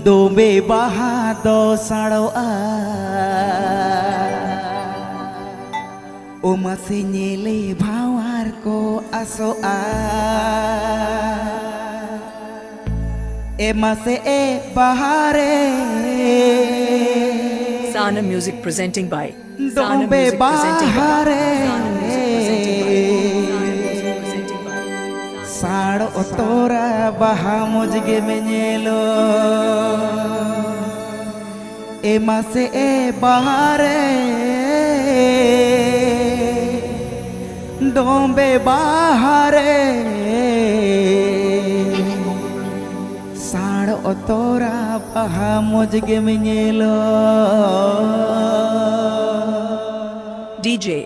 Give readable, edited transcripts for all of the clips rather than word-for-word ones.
Dombe bahado saroa O masih nyele bawar ko asoa E masih bahare Sana Music presenting by Dombe bahare Saro otora baha mujge menyelo E mase bahare Dombe bahare Saro otora baha mujge menyelo DJ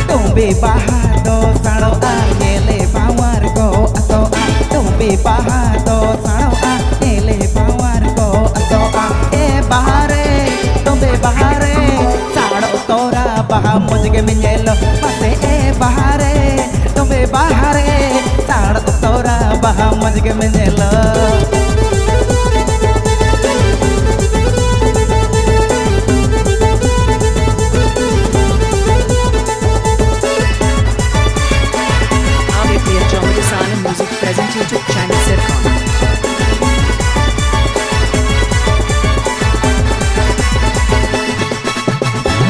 Dombe bahado saro nyele bawar ko asoa Dombe bahado saro nyele bawar ko asoa E bahare dombe bahare saro tora baha mujge menyelo mase e bahare dombe bahare saro tora baha mujge menyelo Sana Music present YouTube channel Sircon.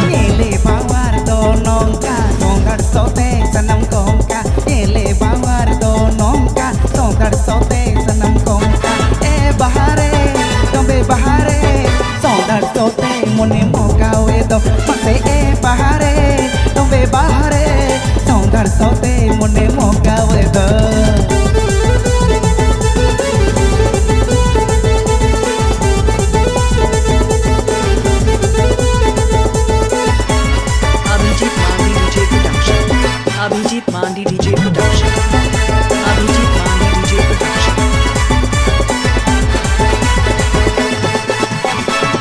Nyele bawar do nongka songar sote sanam kongka Nyele bawar do nongka songar sote sanam kongka E bahare dombe bahare songar sote mone mokau edo mase e bahare dombe bahare songar sote mone mokau edo Abhijit Mandi DJ Production. Abhijit Mandi DJ Production.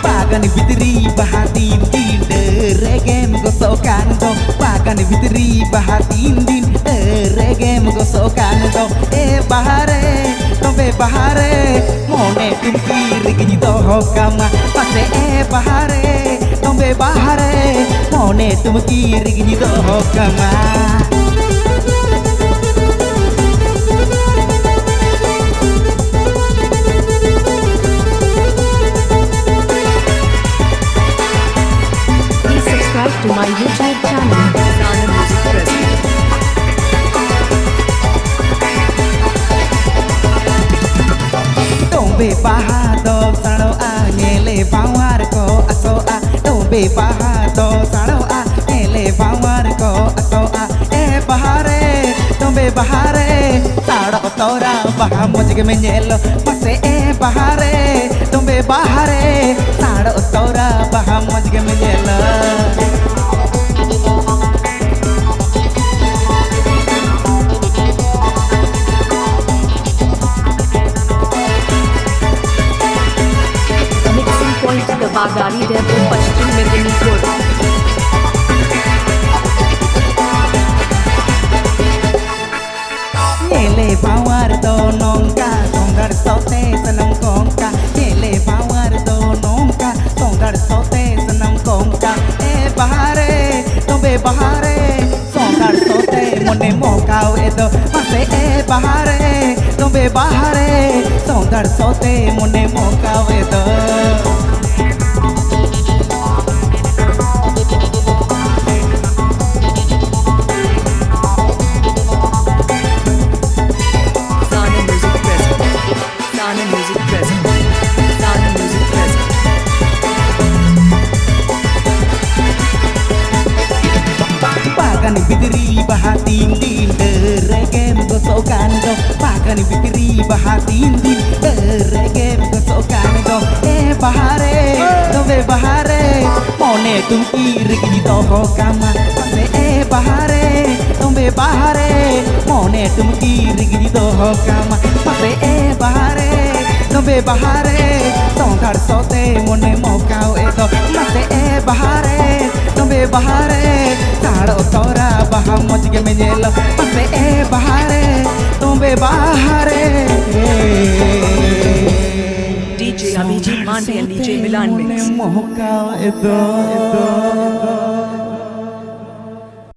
Pagan bitri bahatin din regem gosokan do Pagan bitri bahatin din regem gosokan do E bahare dombe bahare mone tumki rigni do hokama pase e bahare dombe bahare mone tumki rigni do hokama Subscribe to my YouTube channel, Sana Music Present. Dombe bahado saro nyele bawar ko asoa Dombe bahado saro nyele bawar ko asoa E bahare dombe bahare saro tora baha mujge menyelo mase e bahare dombe bahare saro tora baha mujge menyelo Mixing point the Bagari Depot Pashchim Medinipur. Nyele bawar do nongka songar sote sanam kongka Nyele bawar do nongka songar sote sanam kongka E bahare dombe bahare songar sote mone mokau edo mase e bahare dombe bahare songar sote mone mokau edo Sana Music present. Sana Music present. Sana Music present. Pagan bitri bahatin din regem gosokan do Pagan bitri bahatin din regem gosokan do E bahare dombe bahare mone tumki rigni to kama pase e bahare dombe mone tumki rigidi do hokama mase e bahare nombe bahare tong thar sote mone mokao e do mase e bahare nombe bahare taro tora baha moj ge menyelo mase e bahare nombe bahare DJ Abhijit Mandi and DJ Milan Mix. mokao e do